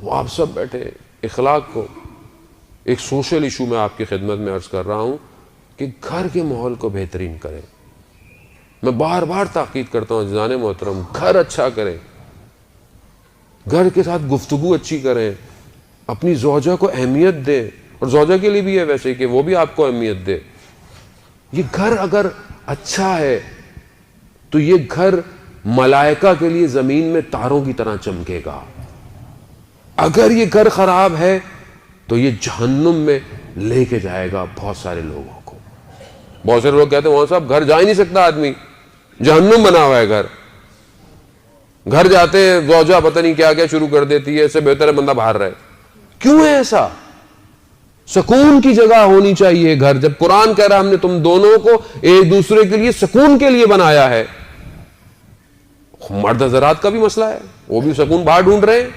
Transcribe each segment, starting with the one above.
وہ آپ سب بیٹھے اخلاق کو، ایک سوشل ایشو میں آپ کی خدمت میں عرض کر رہا ہوں کہ گھر کے ماحول کو بہترین کریں. میں بار بار تاکید کرتا ہوں عزیزان محترم، گھر اچھا کریں، گھر کے ساتھ گفتگو اچھی کریں، اپنی زوجہ کو اہمیت دیں، اور زوجہ کے لیے بھی ہے ویسے کہ وہ بھی آپ کو اہمیت دے. یہ گھر اگر اچھا ہے تو یہ گھر ملائکہ کے لیے زمین میں تاروں کی طرح چمکے گا. اگر یہ گھر خراب ہے تو یہ جہنم میں لے کے جائے گا بہت سارے لوگوں کو. بہت سارے لوگ کہتے ہیں وہاں صاحب گھر جا ہی نہیں سکتا آدمی، جہنم بنا ہوا ہے گھر. گھر جاتے ہیں زوجہ پتہ نہیں کیا کیا شروع کر دیتی ہے، اس سے بہتر ہے بندہ باہر رہے. کیوں ہے ایسا؟ سکون کی جگہ ہونی چاہیے گھر. جب قرآن کہہ رہا ہم نے تم دونوں کو ایک دوسرے کے لیے سکون کے لیے بنایا ہے. مرد حضرات کا بھی مسئلہ ہے، وہ بھی سکون باہر ڈھونڈ رہے ہیں،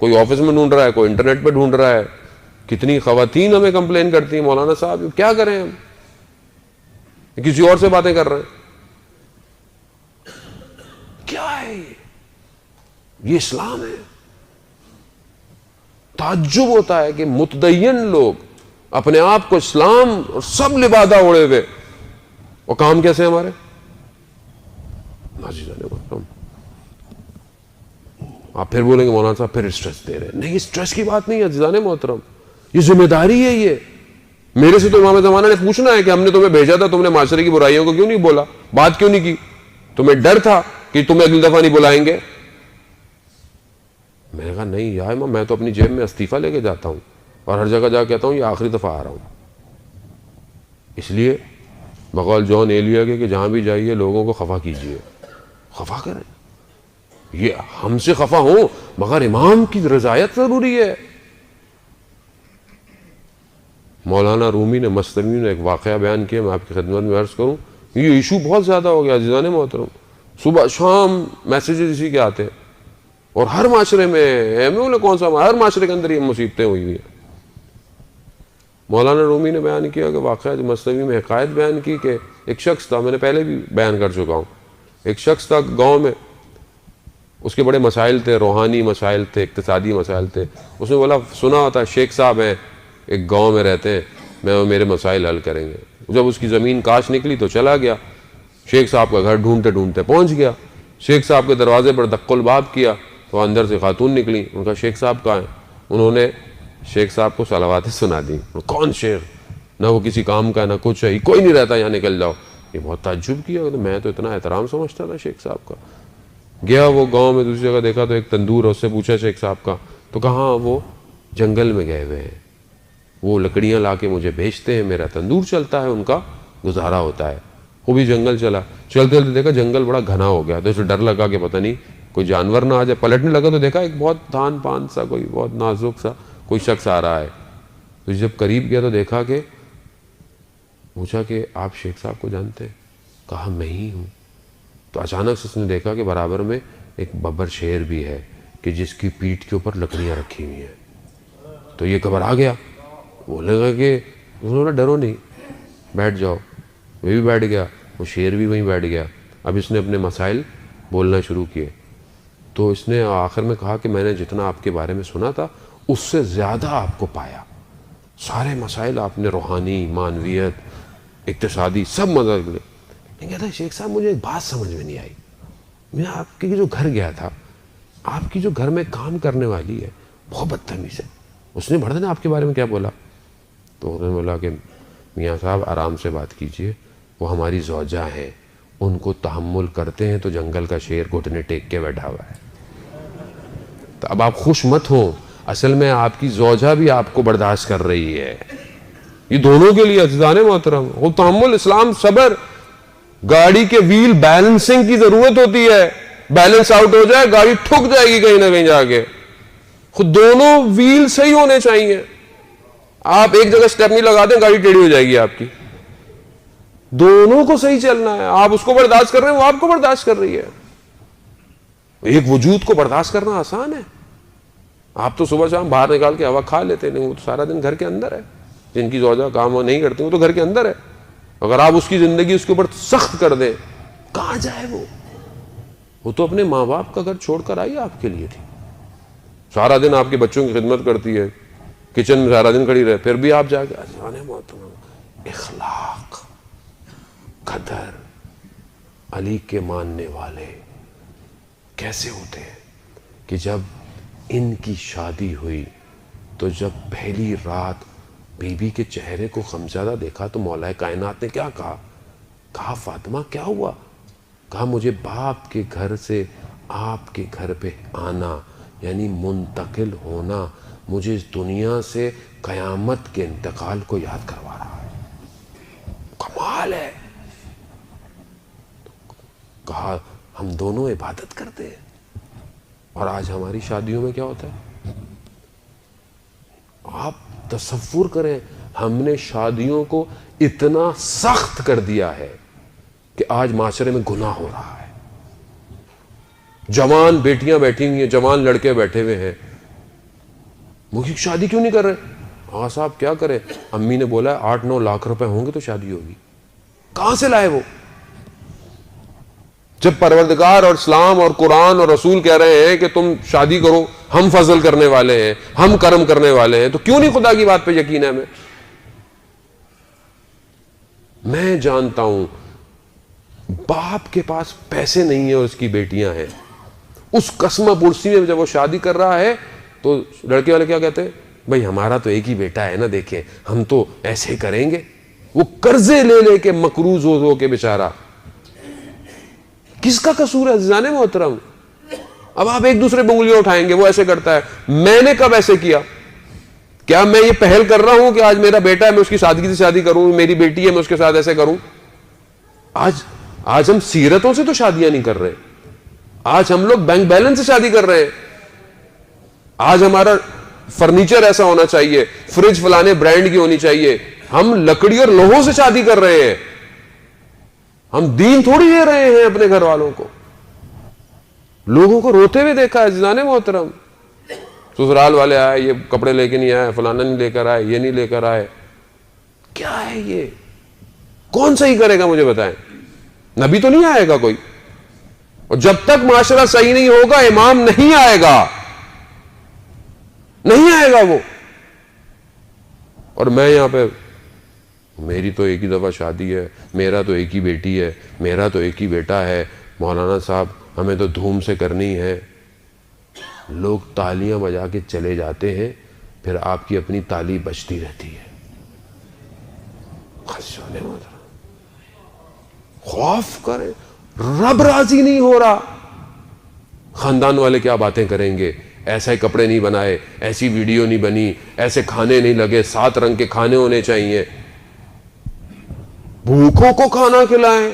کوئی آفس میں ڈھونڈ رہا ہے، کوئی انٹرنیٹ پہ ڈھونڈ رہا ہے. کتنی خواتین ہمیں کمپلین کرتی ہیں مولانا صاحب کیا کریں ہم، کسی اور سے باتیں کر رہے ہیں. کیا ہے یہ اسلام ہے؟ تعجب ہوتا ہے کہ متدین لوگ اپنے آپ کو اسلام اور سب لبادہ اوڑے ہوئے، اور کام کیسے ہیں ہمارے. آپ پھر بولیں گے مولانا صاحب پھر اسٹریس دے رہے ہیں. نہیں، اسٹریس کی بات نہیں ہے عزیزان محترم، یہ ذمہ داری ہے. یہ میرے سے تو امام زمانہ نے پوچھنا ہے کہ ہم نے تمہیں بھیجا تھا، تم نے معاشرے کی برائیوں کو کیوں نہیں بولا، بات کیوں نہیں کی؟ تمہیں ڈر تھا کہ تمہیں اگلی دفعہ نہیں بلائیں گے؟ میں نے کہا نہیں یا امام، میں تو اپنی جیب میں استعفیٰ لے کے جاتا ہوں اور ہر جگہ جا کے کہتا ہوں یہ آخری دفعہ آ رہا ہوں. اس لیے بقول جان ایلیا کے کہ جہاں بھی جائیے لوگوں کو خفا کیجیے، خفا کریں. یہ ہم سے خفا ہوں مگر امام کی رضایت ضروری ہے. مولانا رومی نے مصنوی نے ایک واقعہ بیان کیا، میں آپ کی خدمت میں عرض کروں. یہ ایشو بہت زیادہ ہو گیا عزیزان محترم، صبح شام میسیجز اسی کے آتے ہیں، اور ہر معاشرے میں کون سا ہر معاشرے کے اندر یہ مصیبتیں ہوئی ہوئی ہیں. مولانا رومی نے بیان کیا کہ واقعہ مصنوی میں حکایت بیان کی کہ ایک شخص تھا، میں نے پہلے بھی بیان کر چکا ہوں. ایک شخص تھا گاؤں میں، اس کے بڑے مسائل تھے، روحانی مسائل تھے، اقتصادی مسائل تھے. اس نے بولا سنا ہوتا شیخ صاحب ہیں ایک گاؤں میں رہتے ہیں، میرے مسائل حل کریں گے. جب اس کی زمین کاش نکلی تو چلا گیا، شیخ صاحب کا گھر ڈھونڈتے ڈھونڈتے پہنچ گیا. شیخ صاحب کے دروازے پر دق الباب کیا تو اندر سے خاتون نکلی. ان کا شیخ صاحب کہاں ہیں؟ انہوں نے شیخ صاحب کو صلواتیں سنا دی. کون شیخ؟ نہ وہ کسی کام کا نہ کچھ ہے، کوئی نہیں رہتا یہاں، نکل جاؤ. یہ بہت تعجب کیا، میں تو اتنا احترام سمجھتا تھا شیخ صاحب کا. گیا وہ گاؤں میں، دوسری جگہ دیکھا تو ایک تندور ہے، اس سے پوچھا شیخ صاحب کا تو کہاں وہ جنگل میں گئے ہوئے ہیں، وہ لکڑیاں لا کے مجھے بھیجتے ہیں، میرا تندور چلتا ہے، ان کا گزارا ہوتا ہے. وہ بھی جنگل چلا، چلتے چلتے دیکھا جنگل بڑا گھنا ہو گیا تو اسے ڈر لگا کہ پتہ نہیں کوئی جانور نہ آ جائے. پلٹنے لگا تو دیکھا ایک بہت دھان پان سا کوئی بہت نازک سا کوئی شخص آ رہا ہے. تو جب قریب گیا تو دیکھا کہ پوچھا کہ آپ شیخ صاحب کو جانتے ہیں؟ کہا میں ہی ہوں. تو اچانک سے اس نے دیکھا کہ برابر میں ایک ببر شیر بھی ہے کہ جس کی پیٹھ کے اوپر لکڑیاں رکھی ہوئی ہیں. تو یہ گھبرا گیا، بولنے لگا کہ انہوں نے ڈرو نہیں، بیٹھ جاؤ. وہ بھی بیٹھ گیا، وہ شیر بھی وہیں بیٹھ گیا. اب اس نے اپنے مسائل بولنا شروع کیے. تو اس نے آخر میں کہا کہ میں نے جتنا آپ کے بارے میں سنا تھا اس سے زیادہ آپ کو پایا. سارے مسائل آپ نے روحانی، معنویت، اقتصادی سب مدد لے. میں کہتا شیخ صاحب مجھے ایک بات سمجھ میں نہیں آئی. میں آپ کے جو گھر گیا تھا، آپ کی جو گھر میں کام کرنے والی ہے بہت بدتمیز ہے. اس نے بڑھتے نے آپ کے بارے میں کیا بولا؟ تو انہوں نے بولا کہ میاں صاحب آرام سے بات کیجئے، وہ ہماری زوجہ ہیں، ان کو تحمل کرتے ہیں تو جنگل کا شیر گھٹنے ٹیک کے بیٹھا ہوا ہے. تو اب آپ خوش مت ہوں، اصل میں آپ کی زوجہ بھی آپ کو برداشت کر رہی ہے. یہ دونوں کے لیے عزیزان محترم وہ تحمل، اسلام، صبر. گاڑی کے ویل بیلنسنگ کی ضرورت ہوتی ہے، بیلنس آؤٹ ہو جائے گاڑی ٹھک جائے گی کہیں نہ کہیں جا کے. خود دونوں ویل صحیح ہونے چاہیے. آپ ایک جگہ سٹیپ نہیں لگا دیں گاڑی ٹیڑھی ہو جائے گی آپ کی. دونوں کو صحیح چلنا ہے. آپ اس کو برداشت کر رہے ہیں، وہ آپ کو برداشت کر رہی ہے. ایک وجود کو برداشت کرنا آسان ہے. آپ تو صبح شام باہر نکال کے ہوا کھا لیتے ہیں، وہ تو سارا دن گھر کے اندر ہے. جن کی زوجہ کام نہیں کرتی وہ تو گھر کے اندر ہے. اگر آپ اس کی زندگی اس کے اوپر سخت کر دیں کہاں جائے وہ تو اپنے ماں باپ کا گھر چھوڑ کر آئی آپ کے لیے تھی. سارا دن آپ کے بچوں کی خدمت کرتی ہے, کچن میں سارا دن کھڑی رہے, پھر بھی آپ جا کے اخلاق, قدر, علی کے ماننے والے کیسے ہوتے ہیں کہ جب ان کی شادی ہوئی تو جب پہلی رات بی بی کے چہرے کو غمزدہ دیکھا تو مولا کائنات نے کیا کہا؟ کہا فاطمہ کیا ہوا؟ کہا مجھے باپ کے گھر سے آپ کے گھر پہ آنا یعنی منتقل ہونا مجھے اس دنیا سے قیامت کے انتقال کو یاد کروا رہا ہے. کمال ہے. کہا ہم دونوں عبادت کرتے ہیں اور آج ہماری شادیوں میں کیا ہوتا ہے؟ آپ تصور کریں, ہم نے شادیوں کو اتنا سخت کر دیا ہے کہ آج معاشرے میں گناہ ہو رہا ہے. جوان بیٹیاں بیٹھی ہوئی ہیں, جوان لڑکے بیٹھے ہوئے ہیں, مجھے شادی کیوں نہیں کر رہے؟ ہاں صاحب کیا کریں, امی نے بولا 8-9 لاکھ روپے ہوں گے تو شادی ہوگی. کہاں سے لائے وہ؟ جب پروردگار اور اسلام اور قرآن اور رسول کہہ رہے ہیں کہ تم شادی کرو, ہم فضل کرنے والے ہیں, ہم کرم کرنے والے ہیں, تو کیوں نہیں خدا کی بات پہ یقین ہے ہمیں؟ میں جانتا ہوں باپ کے پاس پیسے نہیں ہیں اور اس کی بیٹیاں ہیں, اس قسمہ پرسی میں جب وہ شادی کر رہا ہے تو لڑکے والے کیا کہتے ہیں؟ بھائی ہمارا تو ایک ہی بیٹا ہے نا, دیکھیں ہم تو ایسے کریں گے. وہ قرضے لے لے کے مقروض ہو کے بیچارہ, کس کا قصور ہے عزیزان محترم؟ اب آپ ایک دوسرے بنگلیاں اٹھائیں گے, وہ ایسے کرتا ہے, میں نے کب ایسے کیا؟ کیا میں یہ پہل کر رہا ہوں کہ آج میرا بیٹا ہے میں اس کی سادگی سے شادی کروں, میری بیٹی ہے میں اس کے ساتھ ایسے کروں؟ آج ہم سیرتوں سے تو شادیاں نہیں کر رہے, آج ہم لوگ بینک بیلنس سے شادی کر رہے ہیں. آج ہمارا فرنیچر ایسا ہونا چاہیے, فریج فلانے برانڈ کی ہونی چاہیے, ہم لکڑی اور لوہوں سے شادی کر رہے ہیں. ہم دین تھوڑی دے رہے ہیں اپنے گھر والوں کو. لوگوں کو روتے ہوئے دیکھا ہے عزیزان محترم, سسرال والے آئے, یہ کپڑے لے کے نہیں آئے, فلانا نہیں لے کر آئے, یہ نہیں لے کر آئے. کیا ہے یہ؟ کون صحیح کرے گا مجھے بتائیں؟ نبی تو نہیں آئے گا کوئی, اور جب تک معاشرہ صحیح نہیں ہوگا امام نہیں آئے گا, نہیں آئے گا وہ. اور میں یہاں پہ, میری تو ایک ہی دفعہ شادی ہے, میرا تو ایک ہی بیٹی ہے, میرا تو ایک ہی بیٹا ہے, مولانا صاحب ہمیں تو دھوم سے کرنی ہے. لوگ تالیاں بجا کے چلے جاتے ہیں, پھر آپ کی اپنی تالی بجتی رہتی ہے. خوف کریں, رب راضی نہیں ہو رہا. خاندان والے کیا باتیں کریں گے, ایسے کپڑے نہیں بنائے, ایسی ویڈیو نہیں بنی, ایسے کھانے نہیں لگے, 7 رنگ کے کھانے ہونے چاہیے. بھوکوں کو کھانا کھلائیں,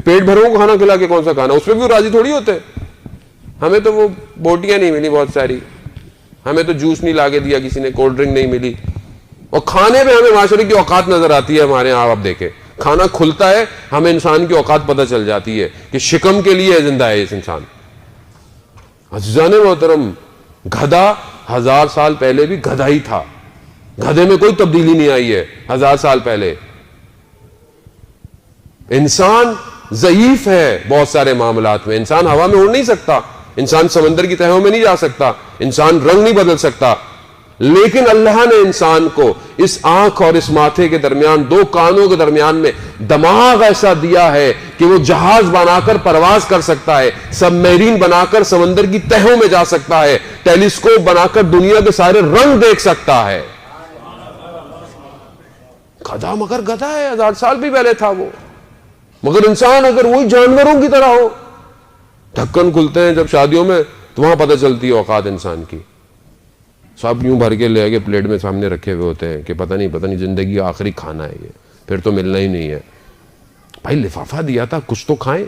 پیٹ بھروں کو کھانا کھلا کے کون سا کھانا, اس پہ بھی راضی تھوڑی ہوتے. ہمیں تو وہ بوٹیاں نہیں ملی بہت ساری, ہمیں تو جوس نہیں لا کے دیا کسی نے, کولڈ ڈرنک نہیں ملی, اور کھانے پہ ہمیں معاشرے کی اوقات نظر آتی ہے. ہمارے یہاں آپ دیکھیں کھانا کھلتا ہے, ہمیں انسان کی اوقات پتہ چل جاتی ہے کہ شکم کے لیے زندہ ہے اس انسان. عزیزان محترم, گدھا 1000 سال پہلے بھی گدھا ہی تھا, گدھے میں کوئی تبدیلی نہیں آئی ہے 1000 سال پہلے. انسان ضعیف ہے بہت سارے معاملات میں, انسان ہوا میں اڑ نہیں سکتا, انسان سمندر کی تہوں میں نہیں جا سکتا, انسان رنگ نہیں بدل سکتا, لیکن اللہ نے انسان کو اس آنکھ اور اس ماتھے کے درمیان, 2 کانوں کے درمیان میں دماغ ایسا دیا ہے کہ وہ جہاز بنا کر پرواز کر سکتا ہے, سب میرین بنا کر سمندر کی تہوں میں جا سکتا ہے, ٹیلیسکوپ بنا کر دنیا کے سارے رنگ دیکھ سکتا ہے. گدھا مگر گدھا ہے, 1000 سال بھی پہلے تھا وہ. مگر انسان اگر وہی جانوروں کی طرح ہو, ڈھکن کھلتے ہیں جب شادیوں میں تو وہاں پتہ چلتی ہے اوقات انسان کی. سب یوں بھر کے لے کے پلیٹ میں سامنے رکھے ہوئے ہوتے ہیں کہ پتہ نہیں زندگی کا آخری کھانا ہے یہ, پھر تو ملنا ہی نہیں ہے. بھائی لفافہ دیا تھا, کچھ تو کھائیں.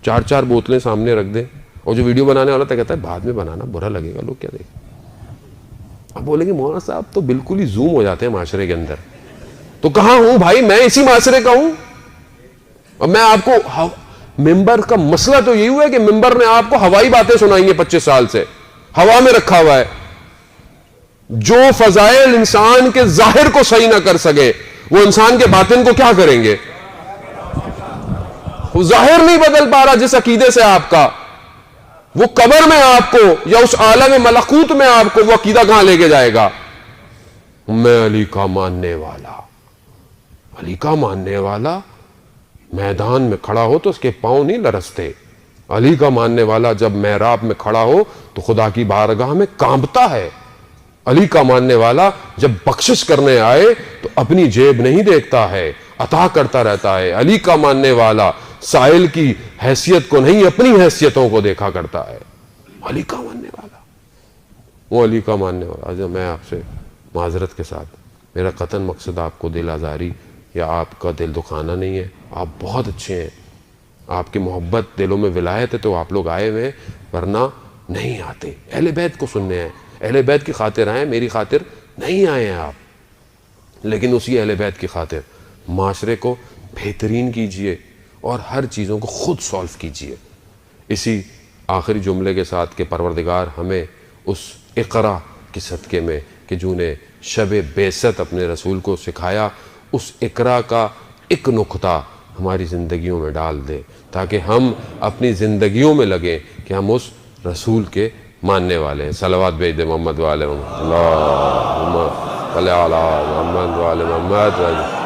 4 بوتلیں سامنے رکھ دیں, اور جو ویڈیو بنانے والا تھا کہتا ہے بعد میں بنانا, برا لگے گا, لوگ کیا دیکھیں. اب بولیں گے مولانا صاحب تو بالکل ہی زوم ہو جاتے ہیں معاشرے کے اندر. تو کہاں ہوں بھائی, میں اسی معاشرے کا ہوں. اور میں آپ کو, ممبر کا مسئلہ تو یہی ہوا ہے کہ ممبر نے آپ کو ہوائی باتیں سنائی ہیں 25 سال سے, ہوا میں رکھا ہوا ہے. جو فضائل انسان کے ظاہر کو صحیح نہ کر سکے وہ انسان کے باطن کو کیا کریں گے؟ وہ ظاہر نہیں بدل پا رہا جس عقیدے سے آپ کا, وہ قبر میں آپ کو یا اس عالم ملکوت میں آپ کو وہ عقیدہ کہاں لے کے جائے گا؟ میں علی کا ماننے والا، علی کا ماننے والا میدان میں کھڑا ہو تو اس کے پاؤں نہیں لرزتے. علی کا ماننے والا جب محراب میں کھڑا ہو تو خدا کی بارگاہ میں کانپتا ہے. علی کا ماننے والا جب بخشش کرنے آئے تو اپنی جیب نہیں دیکھتا ہے، عطا کرتا رہتا ہے. علی کا ماننے والا سائل کی حیثیت کو نہیں اپنی حیثیتوں کو دیکھا کرتا ہے. علی کا ماننے والا، وہ علی کا ماننے والا. جب میں آپ سے معذرت کے ساتھ، میرا قطعاً مقصد آپ کو دل آزاری یا آپ کا دل دکھانا نہیں ہے. آپ بہت اچھے ہیں، آپ کی محبت دلوں میں ولایت ہے تو آپ لوگ آئے ہوئے، ورنہ نہیں آتے. اہل بیت کو سننے ہیں، اہل بیت کی خاطر آئے، میری خاطر نہیں آئے ہیں آپ. لیکن اسی اہل بیت کی خاطر معاشرے کو بہترین کیجئے اور ہر چیزوں کو خود سولو کیجئے. اسی آخری جملے کے ساتھ کہ پروردگار ہمیں اس اقرا کے صدقے میں کہ جنہوں نے شب بعثت اپنے رسول کو سکھایا، اس اقرا کا ایک نقطہ ہماری زندگیوں میں ڈال دے تاکہ ہم اپنی زندگیوں میں لگیں کہ ہم اس رسول کے ماننے والے ہیں. صلوات بھیج دے محمد والے محمد، اللہم صلی علی محمد والے محمد.